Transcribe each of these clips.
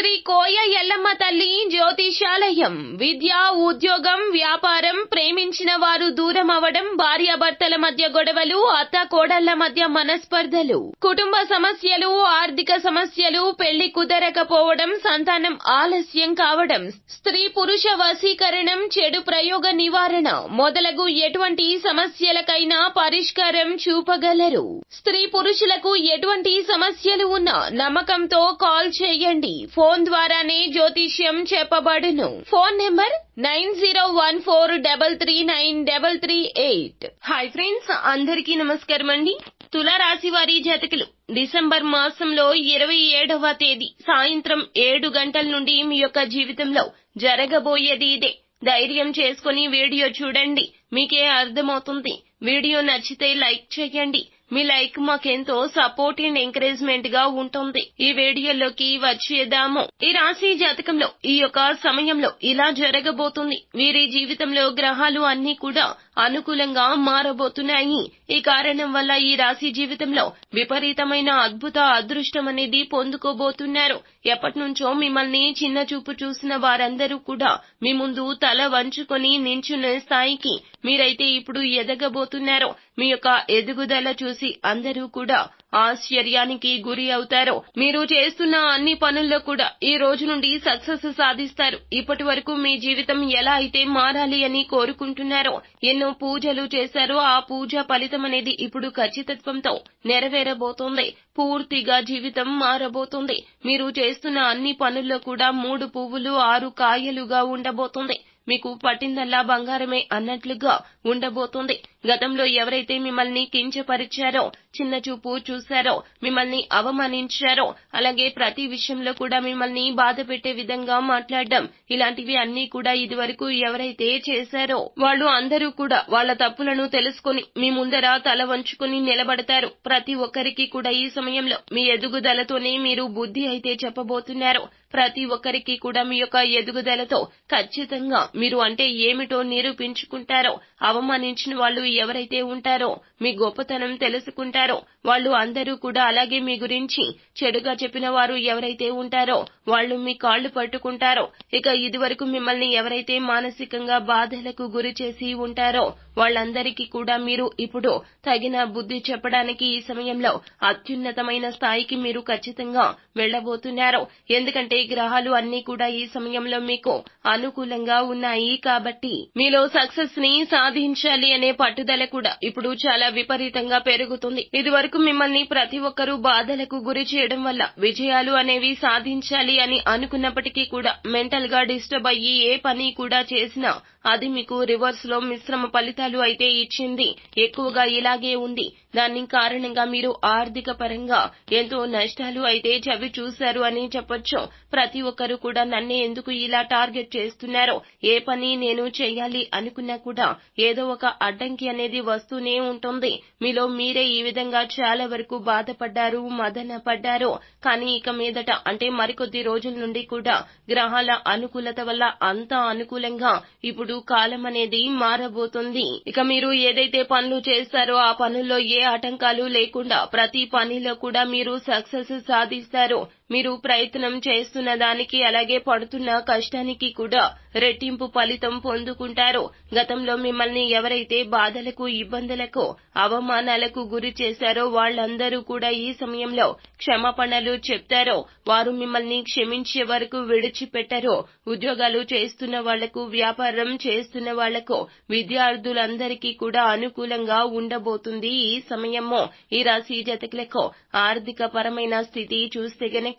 శ్రీ కోయ ఎల్లమ్మ తల్లి జ్యోతిషాలయం. విద్య, ఉద్యోగం, వ్యాపారం, ప్రేమించిన వారు దూరం అవడం, భార్యాభర్తల మధ్య గొడవలు, అత్త కోడళ్ల మధ్య మనస్పర్ధలు, కుటుంబ సమస్యలు, ఆర్థిక సమస్యలు, పెళ్లి కుదరకపోవడం, సంతానం ఆలస్యం కావడం, స్త్రీ పురుష వశీకరణం, చెడు ప్రయోగ నివారణ మొదలగు ఎటువంటి సమస్యలకైనా పరిష్కారం చూపగలరు. స్త్రీ పురుషులకు ఎటువంటి సమస్యలు ఉన్నా నమ్మకంతో కాల్ చేయండి. ఫోన్ ద్వారానే జ్యోతిష్యం చెప్పబడును. Phone number 9014339338. హాయ్ ఫ్రెండ్స్, అందరికీ నమస్కారం అండి. తులారాశి వారి జాతకులు డిసెంబర్ మాసంలో 27వ తేదీ సాయంత్రం 7 గంటల నుండి మీ యొక్క జీవితంలో జరగబోయేది ఇదే. ధైర్యం చేసుకుని వీడియో చూడండి, మీకే అర్థమవుతుంది. వీడియో నచ్చితే లైక్ చేయండి. మీ లైక్ మాకెంతో సపోర్ట్ అండ్ ఎంకరేజ్మెంట్ గా ఉంటుంది. ఈ వీడియోలోకి వచ్చేద్దాము. ఈ రాశి జాతకంలో ఈ యొక్క సమయంలో ఇలా జరగబోతుంది. వీరి జీవితంలో గ్రహాలు అన్ని కూడా అనుకూలంగా మారబోతున్నాయి. ఈ కారణం వల్ల ఈ రాశి జీవితంలో విపరీతమైన అద్భుత అదృష్టం అనేది పొందుకోబోతున్నారు. ఎప్పటి నుంచో మిమ్మల్ని చిన్న చూపు చూసిన వారందరూ కూడా మీ ముందు తల వంచుకొని నించున్న స్థాయికి మీరైతే ఇప్పుడు ఎదగబోతున్నారు. మీ యొక్క ఎదుగుదల చూసి అందరూ కూడా ఆశ్చర్యానికి గురి అవుతారు. మీరు చేస్తున్న అన్ని పనుల్లో కూడా ఈ రోజు నుండి సక్సెస్ సాధిస్తారు. ఇప్పటి వరకు మీ జీవితం ఎలా అయితే మారాలి అని కోరుకుంటున్నారో, ఎన్నో పూజలు చేశారో, ఆ పూజ ఫలితం అనేది ఇప్పుడు ఖచ్చితత్వంతో నెరవేరబోతోంది. పూర్తిగా జీవితం మారబోతుంది. మీరు చేస్తున్న అన్ని పనుల్లో కూడా 3 పువ్వులు 6 కాయలుగా ఉండబోతుంది. మీకు పట్టిందల్లా బంగారమే అన్నట్లుగా ఉండబోతుంది. గతంలో ఎవరైతే మిమ్మల్ని కించపరిచారో, చిన్న చూపు చూశారో, మిమ్మల్ని అవమానించారో, అలాగే ప్రతి విషయంలో కూడా మిమ్మల్ని బాధ పెట్టే విధంగా మాట్లాడడం, ఇలాంటివి అన్ని కూడా ఇదివరకు ఎవరైతే చేశారో వాళ్ళు అందరూ కూడా వాళ్ళ తప్పులను తెలుసుకొని మీ ముందర తల వంచుకొని నిలబడతారు. ప్రతి ఒక్కరికి కూడా ఈ సమయంలో మీ ఎదుగుదలతోనే మీరు బుద్ధి అయితే చెప్పబోతున్నారు. ప్రతి ఒక్కరికి కూడా మీ యొక్క ఎదుగుదలతో ఖచ్చితంగా మీరు అంటే ఏమిటో నిరూపించుకుంటారో, అవమానించిన వాళ్ళు ఎవరైతే ఉంటారో, మీ గొప్పతనం తెలుసుకుంటారో, వాళ్ళు అందరూ కూడా అలాగే మీ గురించి చెడుగా చెప్పిన వారు ఎవరైతే ఉంటారో వాళ్ళు మీ కాళ్లు పట్టుకుంటారో, ఇక ఇదివరకు మిమ్మల్ని ఎవరైతే మానసికంగా బాధలకు గురి చేసి ఉంటారో వాళ్ళందరికీ కూడా మీరు ఇప్పుడు తగిన బుద్ధి చెప్పడానికి ఈ సమయంలో అత్యున్నతమైన స్థాయికి మీరు ఖచ్చితంగా వెళ్లబోతున్నారు. ఎందుకంటే గ్రహాలు అన్ని కూడా ఈ సమయంలో మీకు అనుకూలంగా ఉన్నాయి కాబట్టి మీలో సక్సెస్ ని సాధించాలి అనే పట్టుదల కూడా ఇప్పుడు చాలా విపరీతంగా పెరుగుతుంది. ఇదివరకు మిమ్మల్ని ప్రతి ఒక్కరూ బాధలకు గురి చేయడం వల్ల విజయాలు అనేవి సాధించాలి అని అనుకున్నప్పటికీ కూడా మెంటల్ గా డిస్టర్బ్ అయ్యి ఏ పని కూడా చేసినా అది మీకు రివర్స్ లో మిశ్రమ ఫలితాలు అయితే ఇచ్చింది. ఎక్కువగా ఇలాగే ఉంది. దాని కారణంగా మీరు ఆర్థిక పరంగా ఎంతో నష్టాలు అయితే చవి చూశారు అని చెప్పొచ్చు. ప్రతి ఒక్కరు కూడా నన్నే ఎందుకు ఇలా టార్గెట్ చేస్తున్నారో, ఏ పని నేను చేయాలి అనుకున్నా కూడా ఏదో ఒక అడ్డంకి అనేది వస్తూనే ఉంటుంది. మీలో మీరే ఈ విధంగా చాలా వరకు బాధపడ్డారు, మదన పడ్డారు. కానీ ఇక మీదట అంటే మరికొద్ది రోజుల నుండి కూడా గ్రహాల అనుకూలత వల్ల అంతా అనుకూలంగా ఇప్పుడు కాలం అనేది మారబోతుంది. ఇక మీరు ఏదైతే పనులు చేస్తారో ఆ పనుల్లో ఏ ఆటంకాలు లేకుండా ప్రతి పనిలో కూడా మీరు సక్సెస్ సాధిస్తారు. మీరు ప్రయత్నం చేస్తున్న దానికి అలాగే పడుతున్న కష్టానికి కూడా రెట్టింపు ఫలితం పొందుకుంటారు. గతంలో మిమ్మల్ని ఎవరైతే బాధలకు, ఇబ్బందులకు, అవమానాలకు గురి చేశారో వాళ్ళందరూ కూడా ఈ సమయంలో క్షమాపణలు చెప్తారో, వారు మిమ్మల్ని క్షమించే వరకు విడిచిపెట్టరో. ఉద్యోగాలు చేస్తున్న వాళ్లకు, వ్యాపారం చేస్తున్న వాళ్లకు, విద్యార్థులందరికీ కూడా అనుకూలంగా ఉండబోతుంది ఈ సమయము. ఈ రాశి జాతకులకు ఆర్థిక పరమైన స్థితి చూస్తే గనక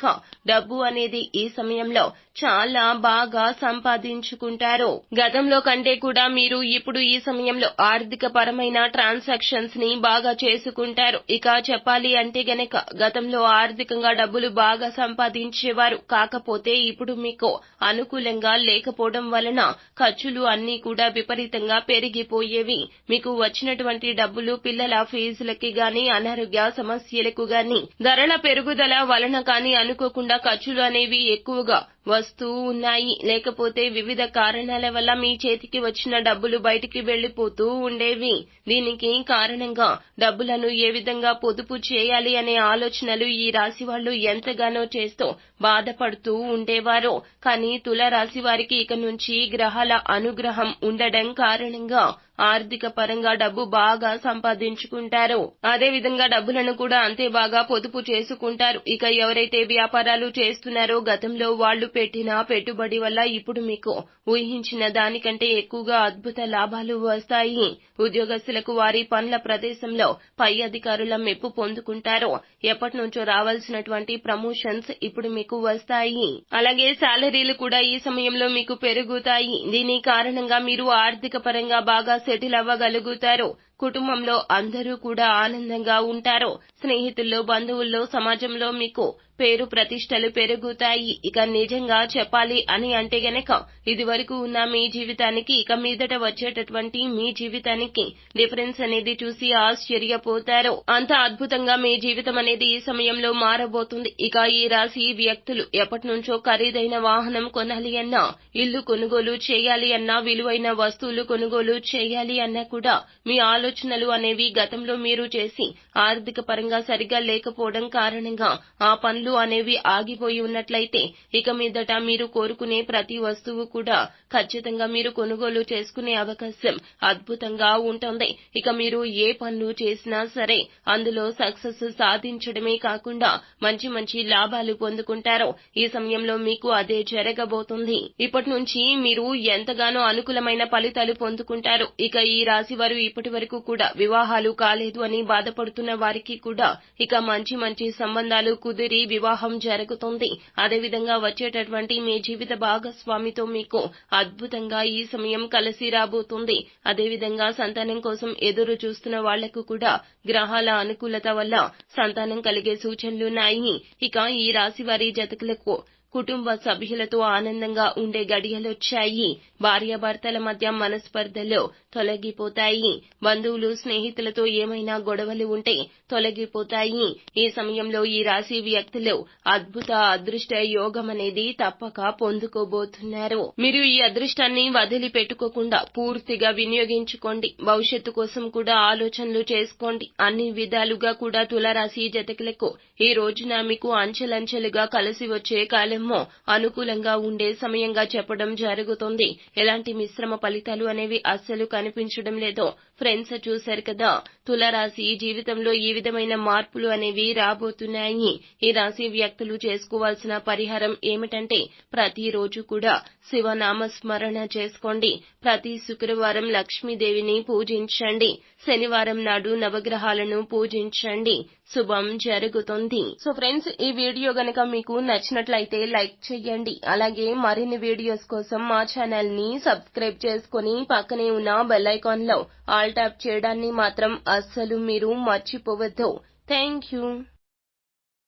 డబ్బు అనేది ఈ సమయంలో చాలా బాగా సంపాదించుకుంటారు. గతంలో కంటే కూడా మీరు ఇప్పుడు ఈ సమయంలో ఆర్థిక పరమైన ట్రాన్సాక్షన్స్ ని బాగా చేసుకుంటారు. ఇక చెప్పాలి అంటే గనక గతంలో ఆర్థికంగా డబ్బులు బాగా సంపాదించేవారు. కాకపోతే ఇప్పుడు మీకు అనుకూలంగా లేకపోవడం వలన ఖర్చులు అన్ని కూడా విపరీతంగా పెరిగిపోయేవి. మీకు వచ్చినటువంటి డబ్బులు పిల్లల ఫీజులకి గాని, అనారోగ్య సమస్యలకు గాని, ధరల పెరుగుదల వలన కానీ అనుకోకుండా ఖర్చులు అనేవి ఎక్కువగా వస్తూ ఉన్నాయి, లేకపోతే వివిధ కారణాల వల్ల మీ చేతికి వచ్చిన డబ్బులు బయటికి వెళ్లిపోతూ ఉండేవి. దీనికి కారణంగా డబ్బులను ఏ విధంగా పొదుపు చేయాలి అనే ఆలోచనలు ఈ రాశి వాళ్ళు ఎంతగానో చేస్తూ బాధపడుతూ ఉండేవారు. కానీ తులారాశి వారికి ఇక నుంచి గ్రహాల అనుగ్రహం ఉండడం కారణంగా ఆర్థిక పరంగా డబ్బు బాగా సంపాదించుకుంటారు. అదే విధంగా డబ్బులను కూడా అంతే బాగా పొదుపు చేసుకుంటారు. ఇక ఎవరైతే వ్యాపారాలు చేస్తున్నారో గతంలో వాళ్లు పెట్టిన పెట్టుబడి వల్ల ఇప్పుడు మీకు ఊహించిన దానికంటే ఎక్కువగా అద్భుత లాభాలు వస్తాయి. ఉద్యోగస్తులకు వారి పనుల ప్రదేశంలో పై అధికారుల మెప్పు పొందుకుంటారు. ఎప్పటి నుంచో రావాల్సినటువంటి ప్రమోషన్స్ ఇప్పుడు మీకు వస్తాయి. అలాగే శాలరీలు కూడా ఈ సమయంలో మీకు పెరుగుతాయి. దీని కారణంగా మీరు ఆర్థిక పరంగా బాగా సెటిల్ అవ్వగలుగుతారు. కుటుంబంలో అందరూ కూడా ఆనందంగా ఉంటారు. స్నేహితుల్లో, బంధువుల్లో, సమాజంలో మీకు పేరు ప్రతిష్టలు పెరుగుతాయి. ఇక నిజంగా చెప్పాలి అని అంటే గనక ఇదివరకు ఉన్న మీ జీవితానికి ఇక మీదట వచ్చేటటువంటి మీ జీవితానికి డిఫరెన్స్ అనేది చూసి ఆశ్చర్యపోతారు. అంత అద్భుతంగా మీ జీవితం అనేది ఈ సమయంలో మారబోతుంది. ఇక ఈ రాశి వ్యక్తులు ఎప్పటి నుంచో ఖరీదైన వాహనం కొనాలి అన్నా, ఇల్లు కొనుగోలు చేయాలి అన్నా, విలువైన వస్తువులు కొనుగోలు చేయాలి అన్నా కూడా మీ ఆలోచనలు అనేవి గతంలో మీరు చేసి ఆర్థిక పరంగా సరిగా లేకపోవడం కారణంగా ఆ పనులు అనేవి ఆగిపోయి ఉన్నట్లయితే ఇక మీదట మీరు కోరుకునే ప్రతి వస్తువు కూడా ఖచ్చితంగా మీరు కొనుగోలు చేసుకునే అవకాశం అద్భుతంగా ఉంటుంది. ఇక మీరు ఏ పనులు చేసినా సరే అందులో సక్సెస్ సాధించడమే కాకుండా మంచి మంచి లాభాలు పొందుకుంటారు. ఈ సమయంలో మీకు అదే జరగబోతుంది. ఇప్పటి నుంచి మీరు ఎంతగానో అనుకూలమైన ఫలితాలు పొందుకుంటారు. ఇక ఈ రాశి వారు ఇప్పటి వరకు కూడా వివాహాలు కాలేదు అని బాధపడుతున్న వారికి కూడా ఇక మంచి మంచి సంబంధాలు కుదిరి వివాహం జరుగుతుంది. అదేవిధంగా వచ్చేటటువంటి మీ జీవిత భాగస్వామితో మీకు అద్భుతంగా ఈ సమయం కలిసి రాబోతుంది. అదేవిధంగా సంతానం కోసం ఎదురు చూస్తున్న వాళ్లకు కూడా గ్రహాల అనుకూలత వల్ల సంతానం కలిగే సూచనలున్నాయి. ఇక ఈ రాశి వారి జాతకులకు కుటుంబ సభ్యులతో ఆనందంగా ఉండే గడియలొచ్చాయి. భార్యాభర్తల మధ్య మనస్పర్ధలు తొలగిపోతాయి. బంధువులు, స్నేహితులతో ఏమైనా గొడవలు ఉంటే తొలగిపోతాయి. ఈ సమయంలో ఈ రాశి వ్యక్తులు అద్భుత అదృష్ట యోగం అనేది తప్పక పొందుకోబోతున్నారు. మీరు ఈ అదృష్టాన్ని వదిలిపెట్టుకోకుండా పూర్తిగా వినియోగించుకోండి. భవిష్యత్తు కోసం కూడా ఆలోచనలు చేసుకోండి. అన్ని విధాలుగా కూడా తులారాశి జాతకులకు ఈ రోజున మీకు అంచెలంచెలుగా కలిసి వచ్చే కాలము అనుకూలంగా ఉండే సమయంగా చెప్పడం జరుగుతుంది. ఎలాంటి మిశ్రమ ఫలితాలు అనేవి అస్సలు కనిపించడం లేదో ఫ్రెండ్స్ చూశారు కదా. తులారాశి జీవితంలో ఈ విధమైన మార్పులు అనేవి రాబోతున్నాయి. ఈ రాశి వ్యక్తులు చేసుకోవాల్సిన పరిహారం ఏమిటంటే ప్రతిరోజు కూడా శివనామ స్మరణ చేసుకోండి. ప్రతి శుక్రవారం లక్ష్మీదేవిని పూజించండి. శనివారం నాడు నవగ్రహాలను పూజించండి. శుభం జరుగుతుంది. సో ఫ్రెండ్స్, ఈ వీడియో గనక మీకు నచ్చినట్లయితే లైక్ చేయండి. అలాగే మరిన్ని వీడియోస్ కోసం మా ఛానల్ ని సబ్స్క్రైబ్ చేసుకుని పక్కనే ఉన్న బెల్ ఐకాన్ లో ఆల్ ట్యాప్ చేయడాన్ని మాత్రం అస్సలు మీరు మర్చిపోవద్దు. Thank you.